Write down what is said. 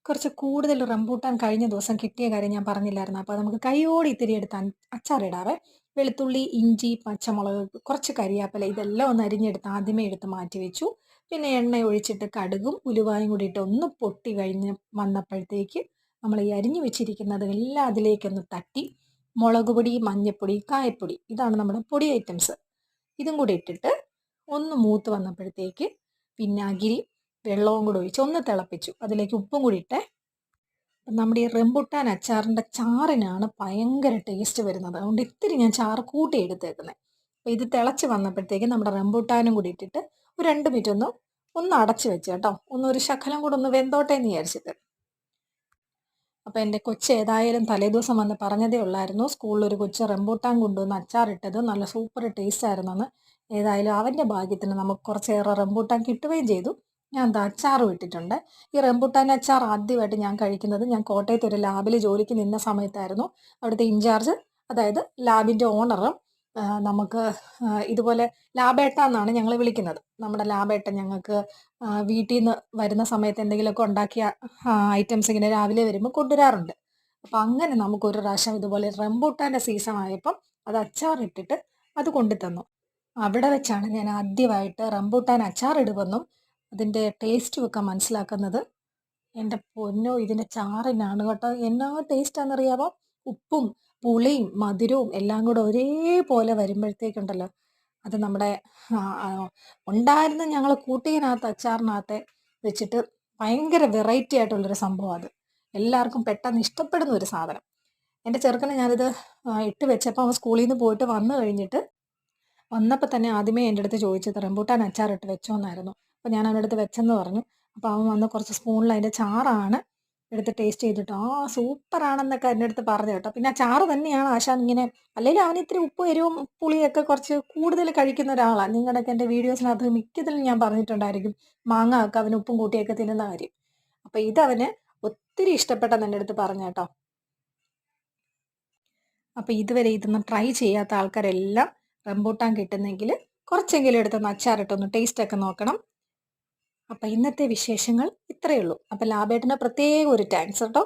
കുറച്ച് കൂടുതൽ റംബൂട്ടാൻ കഴിഞ്ഞ ദിവസം കിട്ടിയ കാര്യം ഞാൻ പറഞ്ഞില്ലായിരുന്നു. അപ്പോൾ നമുക്ക് കൈയോടെ ഇത്തിരി എടുത്ത് അച്ചാറിടാവേ. വെളുത്തുള്ളി, ഇഞ്ചി, പച്ചമുളക്, കുറച്ച് കരിയാപ്പില ഇതെല്ലാം ഒന്ന് അരിഞ്ഞെടുത്ത് ആദ്യമേ എടുത്ത് മാറ്റി വെച്ചു. പിന്നെ എണ്ണ ഒഴിച്ചിട്ട് കടുകും ഉലുവായും കൂടി ഇട്ട് ഒന്ന് പൊട്ടി കഴിഞ്ഞ് വന്നപ്പോഴത്തേക്ക് നമ്മൾ ഈ അരിഞ്ഞു വെച്ചിരിക്കുന്നത് എല്ലാം അതിലേക്കൊന്ന് തട്ടി മുളക് പൊടി, മഞ്ഞൾപ്പൊടി, കായപ്പൊടി ഇതാണ് നമ്മുടെ പൊടി ഐറ്റംസ്. ഇതും കൂടി ഇട്ടിട്ട് ഒന്ന് മൂത്ത് വന്നപ്പോഴത്തേക്ക് വിനാഗിരി വെള്ളവും കൂടി ഒഴിച്ച് ഒന്ന് തിളപ്പിച്ചു. അതിലേക്ക് ഉപ്പും കൂടി ഇട്ടേ. നമ്മുടെ ഈ റംബുട്ടാൻ അച്ചാറിൻ്റെ ചാറിനാണ് ഭയങ്കര ടേസ്റ്റ് വരുന്നത്. അതുകൊണ്ട് ഇത്തിരി ഞാൻ ചാറ് കൂട്ടി എടുത്തേക്കുന്നത്. അപ്പോൾ ഇത് തിളച്ച് വന്നപ്പോഴത്തേക്ക് നമ്മുടെ റംബുട്ടാനും കൂടി ഇട്ടിട്ട് ഒരു 2 മിനിറ്റ് ഒന്ന് അടച്ച് വെച്ച് കേട്ടോ. ഒരു ശകലം കൂടെ ഒന്ന് വെന്തോട്ടെ എന്ന് വിചാരിച്ചിട്ട്. അപ്പോൾ എൻ്റെ കൊച്ച് ഏതായാലും തലേദിവസം വന്ന് പറഞ്ഞതേ ഉള്ളായിരുന്നു, സ്കൂളിൽ ഒരു കൊച്ച് റംബൂട്ടാൻ കൊണ്ടുവന്ന് അച്ചാറിട്ടത് നല്ല സൂപ്പർ ടേസ്റ്റ് ആയിരുന്നെന്ന്. ഏതായാലും അവൻ്റെ ഭാഗ്യത്തിന് നമുക്ക് കുറച്ചേറെ റംബൂട്ടാൻ കിട്ടുകയും ചെയ്തു. ഞാൻ എന്താ അച്ചാറും ഇട്ടിട്ടുണ്ട്. ഈ റംബൂട്ടാൻ അച്ചാർ ആദ്യമായിട്ട് ഞാൻ കഴിക്കുന്നത് ഞാൻ കോട്ടയത്ത് ഒരു ലാബിൽ ജോലിക്ക് നിന്ന സമയത്തായിരുന്നു. അവിടുത്തെ ഇൻചാർജ്, അതായത് ലാബിൻ്റെ ഓണറും നമുക്ക് ഇതുപോലെ ലാബേട്ട എന്നാണ് ഞങ്ങൾ വിളിക്കുന്നത്. നമ്മുടെ ലാബേട്ടൻ ഞങ്ങൾക്ക് വീട്ടിൽ നിന്ന് വരുന്ന സമയത്ത് എന്തെങ്കിലുമൊക്കെ ഉണ്ടാക്കിയ ഐറ്റംസ് ഇങ്ങനെ രാവിലെ വരുമ്പോൾ കൊണ്ടുവരാറുണ്ട്. അപ്പം അങ്ങനെ നമുക്കൊരു പ്രാവശ്യം ഇതുപോലെ റംബൂട്ടാൻ്റെ സീസൺ ആയപ്പം അത് അച്ചാറിട്ടിട്ട് അത് കൊണ്ടു തന്നു. അവിടെ വെച്ചാണ് ഞാൻ ആദ്യമായിട്ട് റംബൂട്ടാൻ അച്ചാറിടുമെന്നും അതിൻ്റെ ടേസ്റ്റും ഒക്കെ മനസ്സിലാക്കുന്നത്. എൻ്റെ പൊന്നോ, ഇതിൻ്റെ ചാറിനാണ് കേട്ടോ. എന്നാ ടേസ്റ്റാണെന്നറിയാമോ? ഉപ്പും പുളിയും മധുരവും എല്ലാം കൂടെ ഒരേപോലെ വരുമ്പോഴത്തേക്കുണ്ടല്ലോ, അത് നമ്മുടെ ഉണ്ടായിരുന്ന ഞങ്ങൾ കൂട്ടിയതിനകത്ത് അച്ചാറിനകത്ത് വെച്ചിട്ട് ഭയങ്കര വെറൈറ്റി ആയിട്ടുള്ളൊരു സംഭവം. അത് എല്ലാവർക്കും പെട്ടെന്ന് ഇഷ്ടപ്പെടുന്ന ഒരു സാധനം. എൻ്റെ ചെറുക്കനെ ഞാനിത് ഇട്ട് വെച്ചപ്പോൾ അവൻ സ്കൂളിൽ നിന്ന് പോയിട്ട് വന്നു കഴിഞ്ഞിട്ട് വന്നപ്പോൾ തന്നെ ആദ്യമേ എൻ്റെ അടുത്ത് ചോദിച്ചത് റംബൂട്ടാൻ അച്ചാറിട്ട് വെച്ചോ എന്നായിരുന്നു. അപ്പോൾ ഞാൻ അവൻ്റെ അടുത്ത് വെച്ചെന്ന് പറഞ്ഞു. അപ്പോൾ അവൻ വന്ന് കുറച്ച് സ്പൂണിൽ അതിൻ്റെ ചാറാണ് എടുത്ത് ടേസ്റ്റ് ചെയ്തിട്ട് സൂപ്പറാണെന്നൊക്കെ എൻ്റെ അടുത്ത് പറഞ്ഞു കേട്ടോ. പിന്നെ ആ ചാറ് തന്നെയാണ് ആശാൻ ഇങ്ങനെ, അല്ലെങ്കിൽ അവൻ ഇത്തിരി ഉപ്പ് എരിവും പുളിയൊക്കെ കുറച്ച് കൂടുതൽ കഴിക്കുന്ന ഒരാളാണ്. നിങ്ങളുടെയൊക്കെ എൻ്റെ വീഡിയോസിനകത്ത് മിക്കതിലും ഞാൻ പറഞ്ഞിട്ടുണ്ടായിരിക്കും മാങ്ങ ഒക്കെ അവന് ഉപ്പും കൂട്ടിയൊക്കെ തിന്നുന്ന കാര്യം. അപ്പോൾ ഇതവന് ഒത്തിരി ഇഷ്ടപ്പെട്ടെന്ന് എൻ്റെ അടുത്ത് പറഞ്ഞു കേട്ടോ. അപ്പോൾ ഇതുവരെ ഇതൊന്നും ട്രൈ ചെയ്യാത്ത ആൾക്കാരെല്ലാം റംബൂട്ടാൻ കിട്ടുന്നെങ്കിൽ കുറച്ചെങ്കിലും എടുത്തൊന്ന് അച്ചാറിട്ടൊന്ന് ടേസ്റ്റൊക്കെ നോക്കണം. അപ്പം ഇന്നത്തെ വിശേഷങ്ങൾ ഇത്രയേ ഉള്ളൂ. അപ്പം ലാബേട്ടന് പ്രത്യേകം ഒരു താങ്ക്സ് കേട്ടോ.